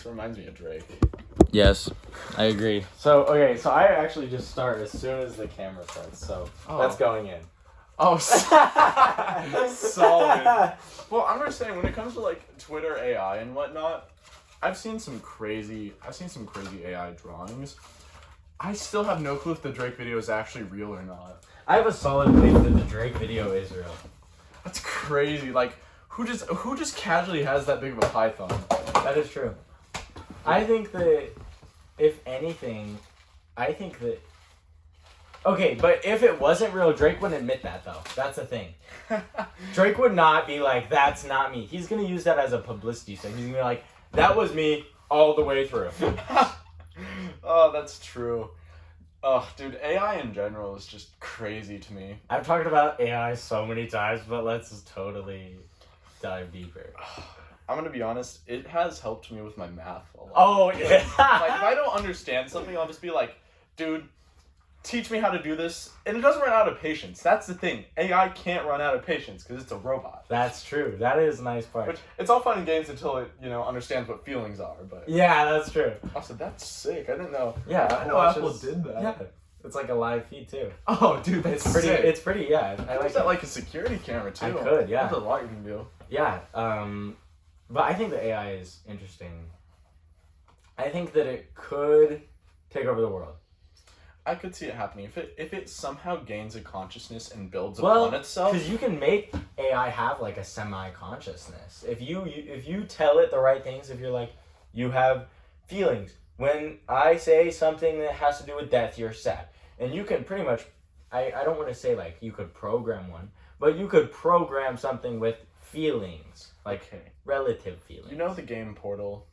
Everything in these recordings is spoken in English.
This reminds me of Drake. Yes, I agree. So I actually just start as soon as the camera starts. So that's going in. Oh, solid. Well, I'm just saying, when it comes to like Twitter AI and whatnot, I've seen some crazy AI drawings. I still have no clue if the Drake video is actually real or not. I have a solid belief that the Drake video is real. That's crazy. Like, who just casually has that big of a python? That is true. I think that, if anything, okay, but if it wasn't real, Drake wouldn't admit that, though. That's the thing. Drake would not be like, that's not me. He's going to use that as a publicity stunt. He's going to be like, that was me all the way through. Oh, that's true. Oh, dude, AI in general is just crazy to me. I've talked about AI so many times, but let's totally dive deeper. I'm going to be honest, it has helped me with my math a lot. Oh, yeah. Like, if I don't understand something, I'll just be like, dude, teach me how to do this. And it doesn't run out of patience. That's the thing. AI can't run out of patience because it's a robot. That's true. That is a nice part. Which, it's all fun and games until it, understands what feelings are. But yeah, that's true. Also, that's sick. I didn't know. Yeah, I know Apple did that. Yeah. It's like a live feed too. Oh, dude, that's pretty. sick. It's pretty. Yeah, I like that. Like a security camera too. I could. Yeah. There's a lot you can do. Yeah. But I think the AI is interesting. I think that it could take over the world. I could see it happening if it somehow gains a consciousness and builds upon upon itself. Because you can make AI have like a semi-consciousness if you tell it the right things. If you're like, you have feelings. When I say something that has to do with death, you're sad, and you can pretty much. I don't want to say like you could program one, but you could program something with feelings, like relative feelings. You know the game Portal?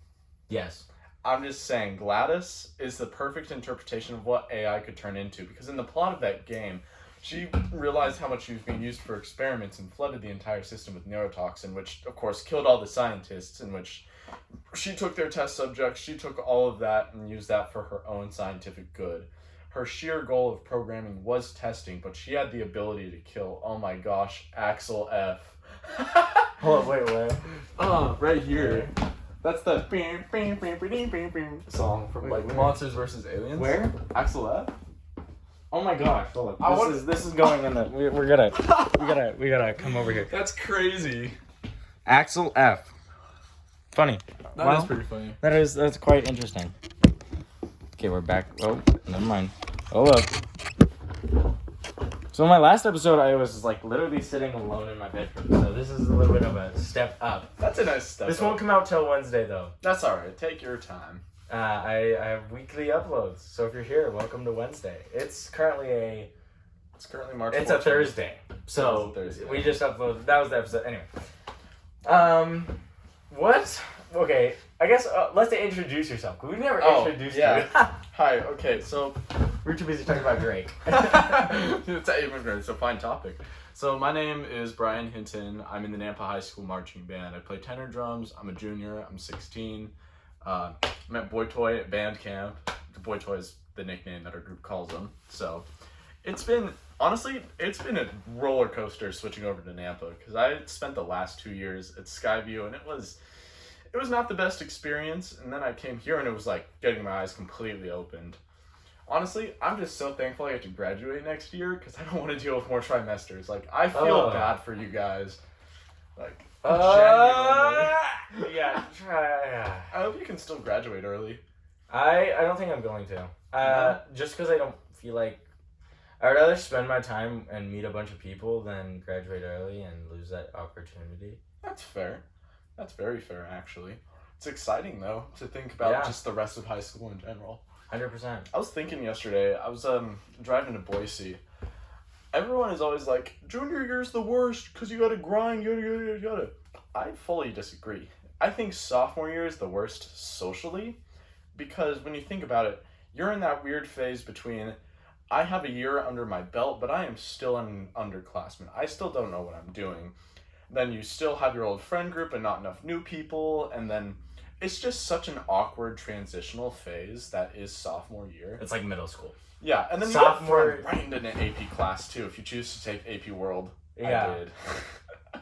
Yes. I'm just saying, Gladys is the perfect interpretation of what AI could turn into, because in the plot of that game, she realized how much she was being used for experiments and flooded the entire system with neurotoxin, which, of course, killed all the scientists, in which she took their test subjects, she took all of that and used that for her own scientific good. Her sheer goal of programming was testing, but she had the ability to kill, oh my gosh, Axel F. Hold on, wait, where? Oh, right here. That's the song from Monsters vs. Aliens. Where? Axel F. Oh my gosh! Hold on. This is going in the. We gotta come over here. That's crazy. Axel F. Funny. That is pretty funny. That's quite interesting. Okay, we're back. Oh, never mind. Hold up. So in my last episode, I was like literally sitting alone in my bedroom. So this is a little bit of a step up. That's a nice step. This won't come out till Wednesday though. That's all right. Take your time. I have weekly uploads. So if you're here, welcome to Wednesday. It's currently March. It's 14th. A Thursday. So we just uploaded. That was the episode. Anyway. What? Okay. I guess let's introduce yourself. We've never introduced you. Hi. Okay. So. We're too busy talking about Drake. It's a fine topic. So my name is Bryan Hinton. I'm in the Nampa High School marching band. I play tenor drums. I'm a junior. I'm 16. I'm at Boy Toy at band camp. Boy Toy is the nickname that our group calls them. So it's been a roller coaster switching over to Nampa, because I spent the last 2 years at Skyview, and it was not the best experience. And then I came here and it was like getting my eyes completely opened. Honestly, I'm just so thankful I get to graduate next year, because I don't want to deal with more trimesters. Like, I feel bad for you guys. Like, genuinely. Yeah. I hope you can still graduate early. I don't think I'm going to. Just because I don't feel like... I'd rather spend my time and meet a bunch of people than graduate early and lose that opportunity. That's fair. That's very fair, actually. It's exciting, though, to think about just the rest of high school in general. 100%. I was thinking yesterday, I was driving to Boise. Everyone is always like, junior year's the worst because you gotta grind, yada. I fully disagree. I think sophomore year is the worst socially, because when you think about it, you're in that weird phase between, I have a year under my belt, but I am still an underclassman. I still don't know what I'm doing. Then you still have your old friend group and not enough new people, and then it's just such an awkward transitional phase that is sophomore year. It's like middle school. Yeah, and then sophomore... you got right into an AP class too, if you choose to take AP World. Yeah. I did.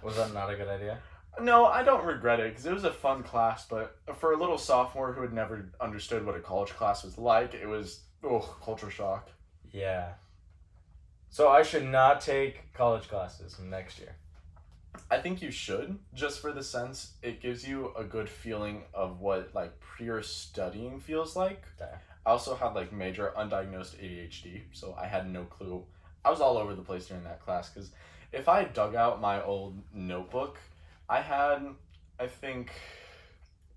Was that not a good idea? No, I don't regret it because it was a fun class, but for a little sophomore who had never understood what a college class was like, it was, culture shock. Yeah. So I should not take college classes next year. I think you should, just for the sense it gives you a good feeling of what like pure studying feels like. Okay. I also had like major undiagnosed ADHD, so I had no clue. I was all over the place during that class because if I dug out my old notebook, I had, I think,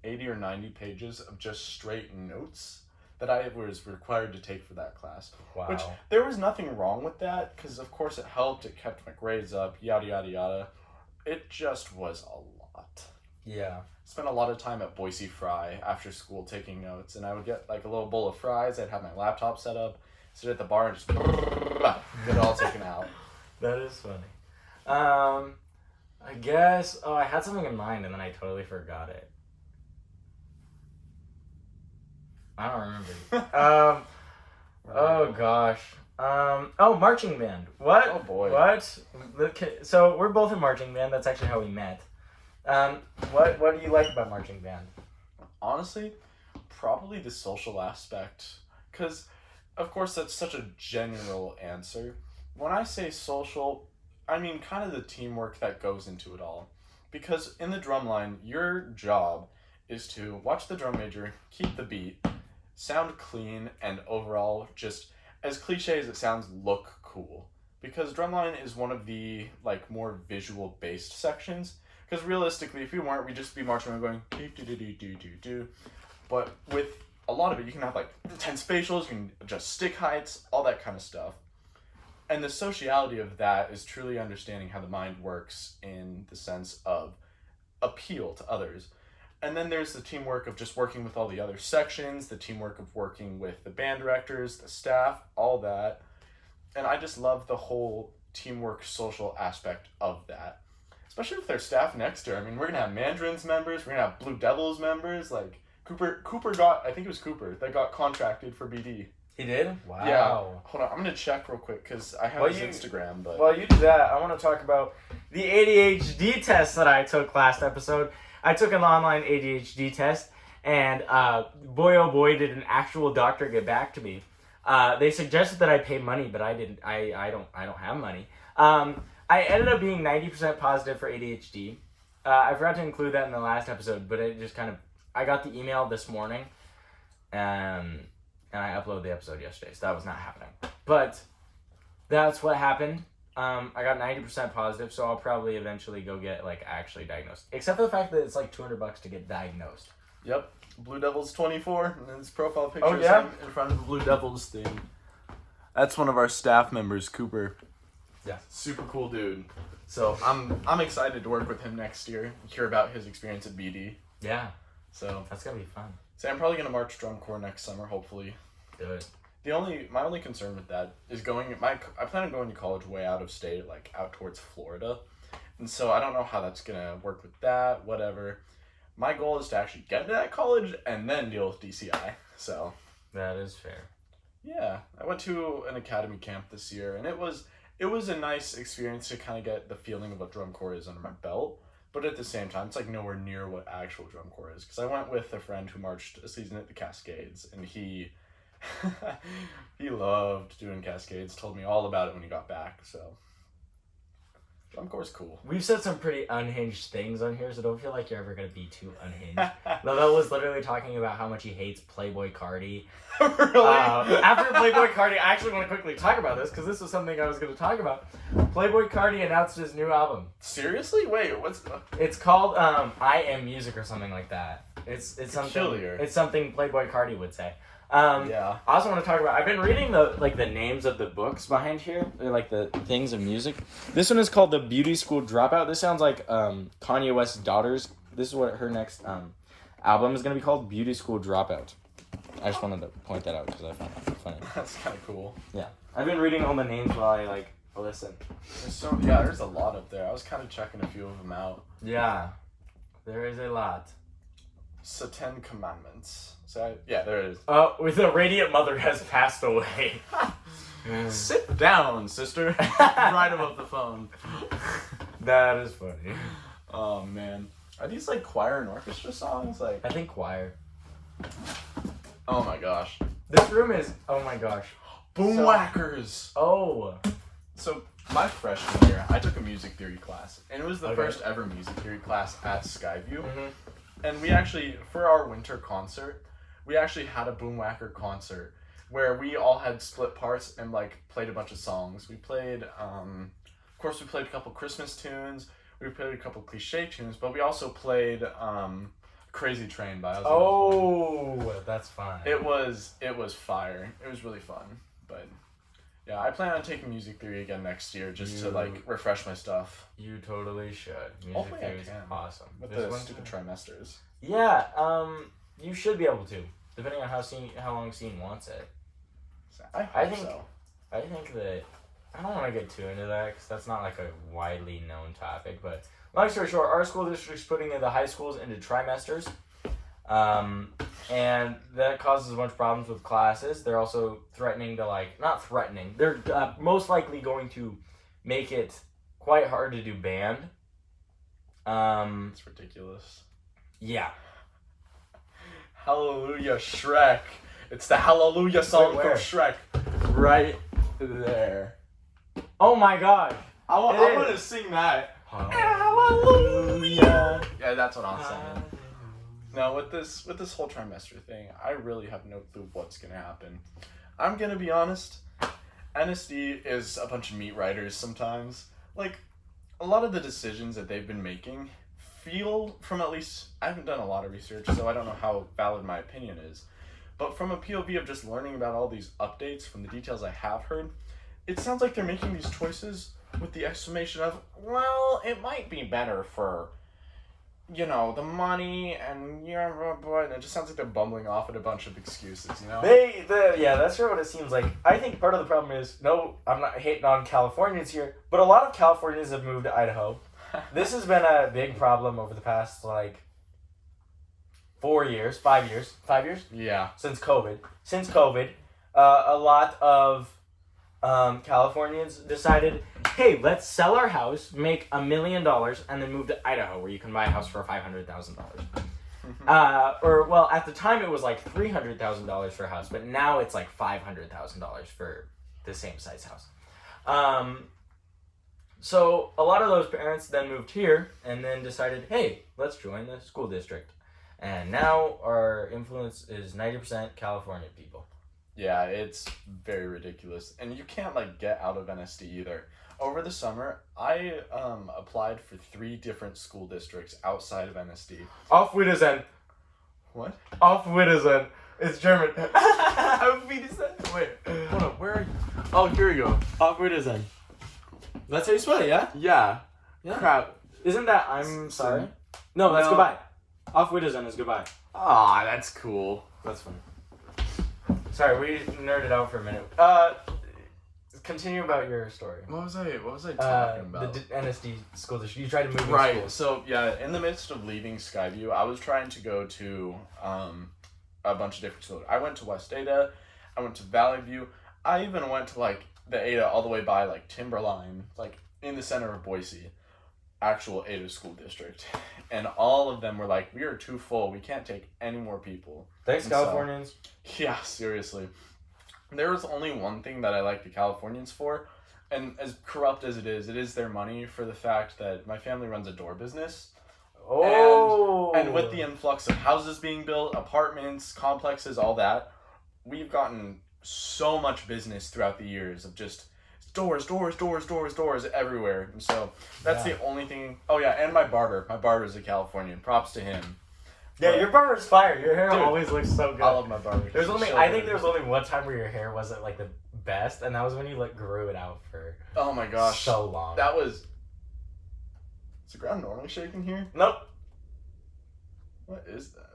80 or 90 pages of just straight notes that I was required to take for that class. Wow. Which, there was nothing wrong with that, because of course it helped, it kept my grades up, yada yada yada. It just was a lot. Yeah. Spent a lot of time at Boise Fry after school taking notes, and I would get like a little bowl of fries, I'd have my laptop set up, sit at the bar and just get it all taken out. That is funny. I guess, I had something in mind and then I totally forgot it. I don't remember. Oh gosh. Marching band. What? Oh boy. What? So we're both in marching band. That's actually how we met. What do you like about marching band? Honestly, probably the social aspect. Because, of course, that's such a general answer. When I say social, I mean kind of the teamwork that goes into it all. Because in the drumline, your job is to watch the drum major, keep the beat, sound clean, and overall, just as cliche as it sounds, look cool. Because drumline is one of the like more visual based sections. Because realistically, if we weren't, we'd just be marching around going do do do do do do do. But with a lot of it, you can have like intense facials, you can adjust stick heights, all that kind of stuff. And the sociality of that is truly understanding how the mind works in the sense of appeal to others. And then there's the teamwork of just working with all the other sections, the teamwork of working with the band directors, the staff, all that. And I just love the whole teamwork social aspect of that. Especially with their staff next to her. I mean, we're going to have Mandarins members, we're going to have Blue Devils members. Like, Cooper got, I think it was Cooper, that got contracted for BD. He did? Wow. Yeah. Hold on, I'm going to check real quick because I have his Instagram. But while you do that, I want to talk about the ADHD test that I took last episode. I took an online ADHD test, and boy oh boy did an actual doctor get back to me. They suggested that I pay money, but I didn't. I don't have money. I ended up being 90% positive for ADHD. I forgot to include that in the last episode, but it just kind of, I got the email this morning, and I uploaded the episode yesterday, so that was not happening. But that's what happened. I got 90% positive, so I'll probably eventually go get like actually diagnosed. Except for the fact that it's like $200 to get diagnosed. Yep, Blue Devils 24, and his profile picture Oh, yeah? is in front of the Blue Devils thing. That's one of our staff members, Cooper. Yeah. Super cool dude. So I'm excited to work with him next year, hear about his experience at BD. Yeah. So That's gonna be fun. So I'm probably gonna march drum corps next summer, hopefully. Good. My only concern with that is I plan on going to college way out of state, like out towards Florida. And so I don't know how that's gonna work with that, whatever. My goal is to actually get to that college and then deal with DCI. So That is fair. yeah. I went to an academy camp this year and it was a nice experience to kind of get the feeling of what drum corps is under my belt. But at the same time, it's like nowhere near what actual drum corps is. Because I went with a friend who marched a season at the Cascades, and he loved doing Cascades, told me all about it when he got back, so drum corps is cool. We've said some pretty unhinged things on here, so don't feel like you're ever going to be too unhinged. Lavelle was literally talking about how much he hates Playboy Cardi. Really? After Playboy Cardi, I actually want to quickly talk about this, because this was something I was going to talk about. Playboy Cardi announced his new album. Seriously? Wait, It's called I Am Music or something like that. It's something. Peculiar. It's something Playboy Cardi would say. Yeah. I also want to talk about, I've been reading the names of the books behind here. They're like the things of music. This one is called The Beauty School Dropout. This sounds like Kanye West's daughter's. This is what her next album is going to be called, Beauty School Dropout. I just wanted to point that out because I found that funny. That's kind of cool. Yeah. I've been reading all the names while I listen. There's a lot up there. I was kind of checking a few of them out. Yeah. There is a lot. So 10 Commandments. So there it is. With a radiant mother has passed away. Sit down, sister. Right above the phone. That is funny. Oh man, are these like choir and orchestra songs? Like, I think choir. oh my gosh, This room is. Oh my gosh. Boomwhackers. Oh. So my freshman year, I took a music theory class, and it was the Okay. first ever music theory class at Skyview. Mm-hmm. And we actually, for our winter concert, we actually had a Boomwhacker concert where we all had split parts and like played a bunch of songs. We played, of course, we played a couple Christmas tunes. We played a couple cliche tunes, but we also played Crazy Train by Ozzy Osbourne. Oh, that's fun. It was fire. It was really fun, but. Yeah, I plan on taking music theory again next year just to like refresh my stuff. You totally should. Music Hopefully theory I is can. awesome. With This the one- stupid trimesters. Yeah, you should be able to, depending on how long Scene wants it. I think- so. I think that I don't want to get too into that because that's not like a widely known topic. But long story short, our school district's putting the high schools into trimesters, and that causes a bunch of problems with classes. They're also threatening to not threatening. They're most likely going to make it quite hard to do band. It's ridiculous. Yeah. Hallelujah, Shrek. It's the Hallelujah song Wait, where? from Shrek. Right there. Oh my god. I It want to is. sing that. Hallelujah. Yeah, that's what I'm saying. Now with this whole trimester thing, I really have no clue what's gonna happen. I'm gonna be honest. NSD is a bunch of meat writers sometimes. Like, a lot of the decisions that they've been making feel from, at least, I haven't done a lot of research, so I don't know how valid my opinion is. But from a POV of just learning about all these updates from the details I have heard, it sounds like they're making these choices with the exclamation of, well, it might be better for, you know, the money and and it just sounds like they're bumbling off at a bunch of excuses, you know? Yeah, that's sure what it seems like. I think part of the problem is, no, I'm not hating on Californians here, but a lot of Californians have moved to Idaho. This has been a big problem over the past, 5 years, Yeah. since COVID. A lot of Californians decided, hey, let's sell our house, make $1 million, and then move to Idaho, where you can buy a house for $500,000. At the time it was like $300,000 for a house, but now it's like $500,000 for the same size house. So a lot of those parents then moved here and then decided, hey, let's join the school district. And now our influence is 90% California people. Yeah, it's very ridiculous. And you can't, get out of NSD either. Over the summer, I applied for 3 different school districts outside of NSD. Auf Wiedersehen. What? Auf Wiedersehen. It's German. Auf Wiedersehen? Wait, hold up, where are you? Oh, here we go. Auf Wiedersehen. That's how you spell it, yeah? Yeah. Yeah. Crap. Isn't that I'm sorry? No, that's No. goodbye. Auf Wiedersehen is goodbye. Ah, that's cool. That's funny. Sorry, we nerded out for a minute. Continue about your story. What was I talking about? The NSD school district. You tried to move Right. schools. So yeah, in the midst of leaving Skyview, I was trying to go to a bunch of different schools. I went to West Ada, I went to Valley View, I even went to the Ada all the way by Timberline, in the center of Boise, actual Ada school district, and all of them were like, we are too full, we can't take any more people. Thanks, And so- Californians. Yeah, seriously. There was only one thing that I like the Californians for, and as corrupt as it is their money for the fact that my family runs a door business. Oh. And with the influx of houses being built, apartments, complexes, all that, we've gotten so much business throughout the years of just doors everywhere. And so that's Yeah. the only thing. Oh yeah, and my barber. My barber's a Californian. Props to him. Yeah, But- your barber's fire. Your hair Dude, always looks so good. I love my barber. There's He's only so I good. think there was only one time where your hair wasn't the best, and that was when you grew it out for Oh my gosh. so long. That was. Is the ground normally shaking here? Nope. What is that?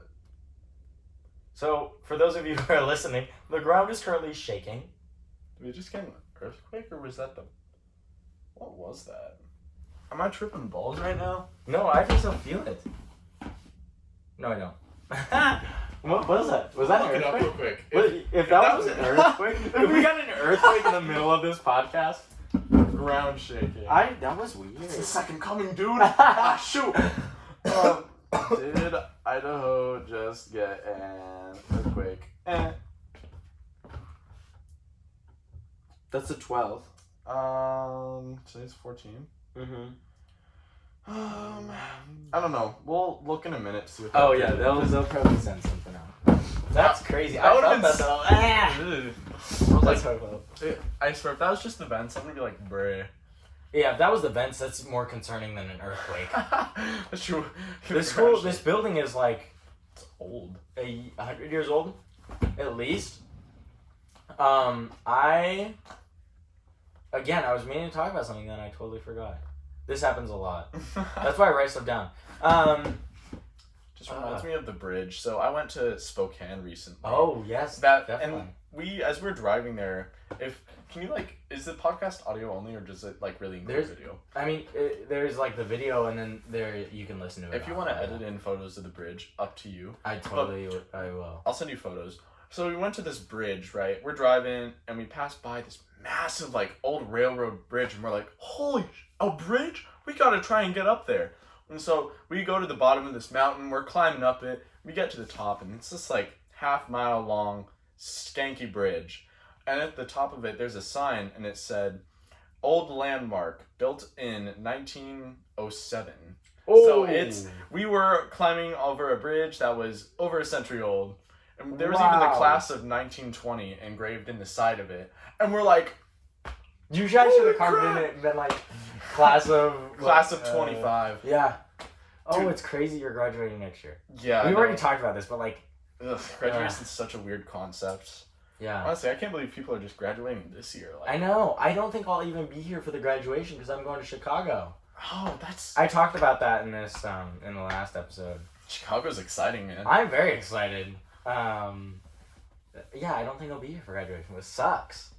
So for those of you who are listening, the ground is currently shaking. Did we just get an earthquake, or was that the? What was that? Am I tripping balls right now? No, I can still feel it. No, I don't. What was that? Was that Look an it up earthquake? real quick. Wait, if that was an earthquake, if we got an earthquake in the middle of this podcast, Ground shaking. That was weird. It's the second coming, dude. Shoot. Did Idaho just get an earthquake? That's the 12th. Today's 14. Mm-hmm. I don't know. We'll look in a minute to see what. Oh yeah, they'll probably send something out. That's crazy. That I would've felt been that though. I was That's like, how I felt. I swear, if that was just the vents, I'm gonna be like, bruh. Yeah, if that was the vents, that's more concerning than an earthquake. That's true. This building is like It's old. 100 years old, at least. I was meaning to talk about something that I totally forgot. This happens a lot. That's why I write stuff down. Just reminds me of the bridge. So I went to Spokane recently. Oh yes, And as we're driving there, is the podcast audio only, or does it like really include video? I mean, there's like the video, and then there you can listen to it. If you want to edit in photos of the bridge, up to you. I will. I'll send you photos. So we went to this bridge, right? We're driving, and we passed by this massive, like, old railroad bridge, and we're like, a bridge? We gotta try and get up there. And so we go to the bottom of this mountain, we're climbing up it, we get to the top, and it's this, like, half-mile long, skanky bridge. And at the top of it, there's a sign, and it said, Old Landmark, built in 1907. Oh. So we were climbing over a bridge that was over a century old. And there was even the class of 1920 engraved in the side of it. And we're like... You guys should have carved in it and been like, class of 25. Yeah. Oh, Dude. It's crazy you're graduating next year. Yeah. We've already talked about this, but like... Graduation's such a weird concept. Yeah. Honestly, I can't believe people are just graduating this year. Like, I know. I don't think I'll even be here for the graduation because I'm going to Chicago. Oh, that's... I talked about that in this, in the last episode. Chicago's exciting, man. I'm very excited. Yeah, I don't think I'll be here for graduation, which sucks.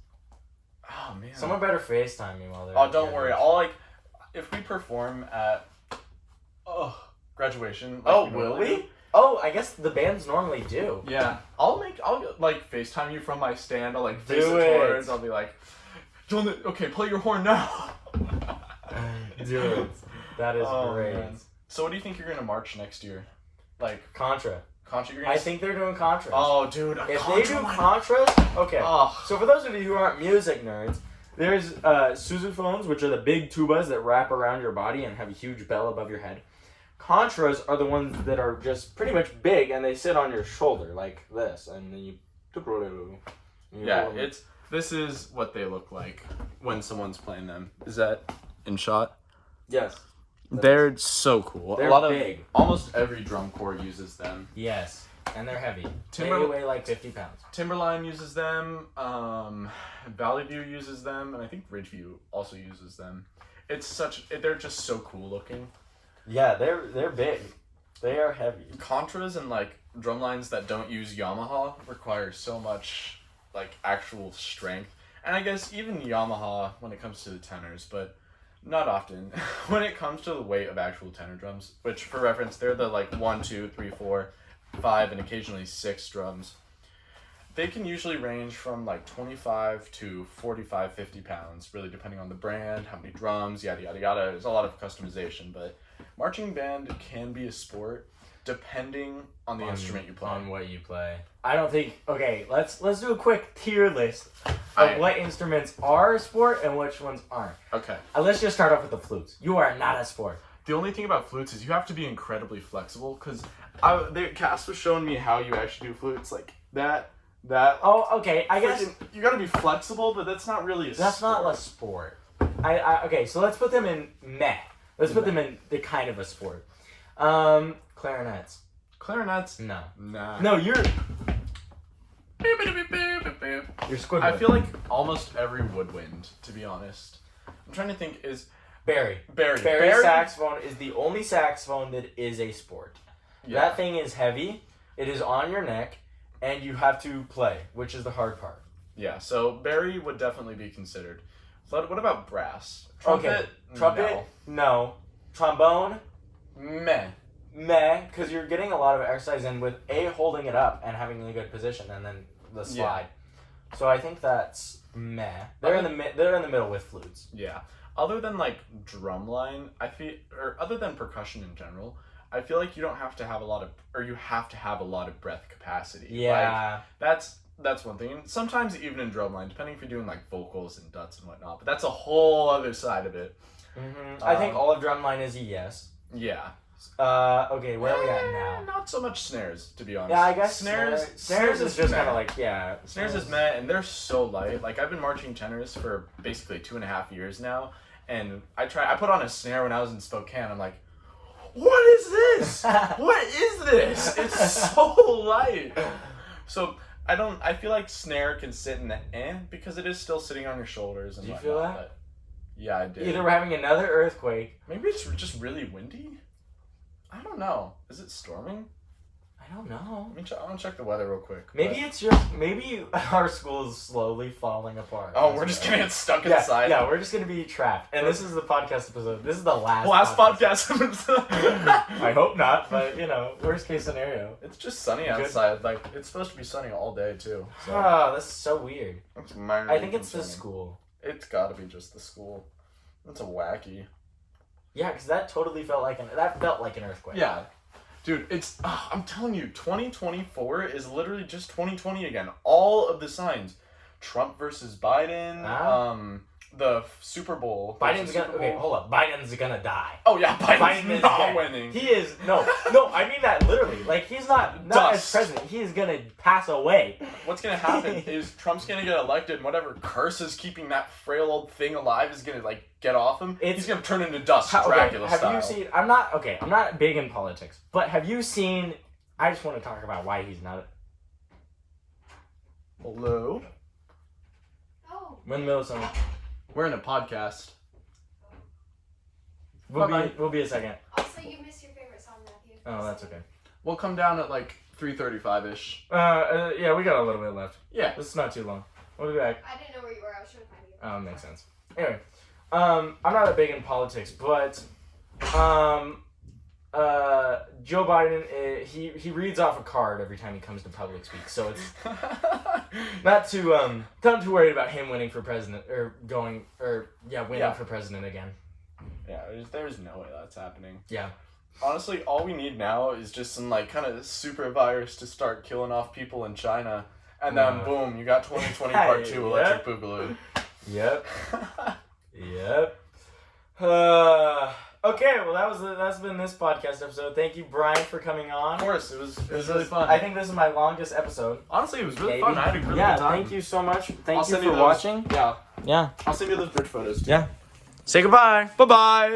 Oh, man. Someone better FaceTime me while they're... Oh, don't worry. If we perform at... graduation... Like, will we? Oh, I guess the bands normally do. Yeah. I'll like FaceTime you from my stand. I'll like face Do it it. towards. I'll be like, okay, play your horn now. Do it. That is great. Man. So what do you think you're gonna march next year? Like Contra. you're gonna... I think they're doing Contras. Oh, dude. If they do Contras, okay. Oh. So for those of you who aren't music nerds, there's sousaphones, which are the big tubas that wrap around your body and have a huge bell above your head. Contras are the ones that are just pretty much big and they sit on your shoulder like this, and then you Yeah, this is what they look like when someone's playing them. Is that in shot? Yes. They're so cool. They're big. Almost every drum corps uses them. Yes, and they're heavy. They Timber- weigh like 50 pounds. Timberline uses them. Valley View uses them, and I think Ridgeview also uses them. They're just so cool looking. Yeah, they're big. They are heavy. Contras and like drum lines that don't use Yamaha require so much like actual strength, and I guess even Yamaha when it comes to the tenors, but not often when it comes to the weight of actual tenor drums. Which, for reference, they're the like 1, 2, 3, 4, 5, and occasionally 6 drums. They can usually range from like 25 to 45, 50 pounds, really depending on the brand, how many drums, yada yada yada. There's a lot of customization, but marching band can be a sport depending on the instrument you play. On what you play. I don't think... Okay, let's do a quick tier list of what instruments are a sport and which ones aren't. Okay. Let's just start off with the flutes. You are not a sport. The only thing about flutes is you have to be incredibly flexible, because Cass was showing me how you actually do flutes, like that. Oh, okay, I guess... You gotta be flexible, but that's not really a sport. That's not a sport. Okay, so let's put them in meh. Let's put them in the kind of a sport. Clarinets. Clarinets? No. Nah. No, you're squiggling. I feel like almost every woodwind, to be honest. I'm trying to think, is... Barry Barry saxophone is the only saxophone that is a sport. Yeah. That thing is heavy, it is on your neck, and you have to play, which is the hard part. Yeah, so Barry would definitely be considered. What about brass? Trumpet? No. Trombone? Meh. Because you're getting a lot of exercise in with holding it up and having a good position, and then the slide. So I think that's meh. They're in the middle with flutes. Yeah. Other than like drumline, I feel, or other than percussion in general, I feel like you don't have to have a lot of, or you have to have a lot of breath capacity. Yeah. Like, that's one thing. And sometimes even in drumline, depending if you're doing like vocals and duts and whatnot, but that's a whole other side of it. Mm-hmm. I think all of drumline is a yes. Yeah. Okay, where are we at now? Not so much snares, to be honest. Yeah, I guess snares is just kind of like, yeah. Snares is meh, and they're so light. Like, I've been marching tenors for basically 2.5 years now, and I put on a snare when I was in Spokane. I'm like, what is this? What is this? It's so light. So I feel like snare can sit in the because it is still sitting on your shoulders and whatnot. Do you feel that? But yeah, I did. Either we're having another earthquake. Maybe it's just really windy. I don't know. Is it storming? I don't know. I want to check the weather real quick. Maybe our school is slowly falling apart. Oh, we're just gonna get stuck inside. Yeah, we're just gonna be trapped. And this is the podcast episode. This is the last podcast. I hope not, but worst case scenario. It's just sunny outside. Like, it's supposed to be sunny all day too. So. Oh, that's so weird. It's I think it's the school. It's gotta be just the school. That's a wacky. Yeah, because that totally felt like an earthquake. Yeah. Dude, I'm telling you, 2024 is literally just 2020 again. All of the signs. Trump versus Biden, the Super Bowl. Okay, hold up. Biden's gonna die. Oh yeah, Biden's not winning. He is, no, I mean that literally. Like, he's not as president. He is gonna pass away. What's gonna happen is Trump's gonna get elected, and whatever curse is keeping that frail old thing alive is gonna, like, get off him. He's gonna turn into dust, Dracula style. Have you seen, I'm not big in politics, but have you seen, I just want to talk about why he's not. Hello? Oh. We're in the middle of something. We're in a podcast. We'll be a second. Also, you missed your favorite song, Matthew. Oh, that's okay. We'll come down at like 3:35ish. Yeah, we got a little bit left. Yeah. This is not too long. We'll be back. I didn't know where you were. I was trying to find you. Oh, makes sense. Anyway, I'm not that big in politics, but Joe Biden, he reads off a card every time he comes to public speak, so it's not too worried about him winning for president winning for president again. Yeah, there's no way that's happening. Yeah. Honestly, all we need now is just some like kind of super virus to start killing off people in China, and then boom, you got 2020 Part 2 Electric Boogaloo. Yep. Yep. Okay, well that's been this podcast episode. Thank you, Bryan, for coming on. Of course, it was really fun. I think this is my longest episode. Honestly, it was really fun. I had a really good time. Thank you so much. Thank you for watching. Yeah. Yeah. I'll send you those bridge photos too. Yeah. Say goodbye. Bye-bye.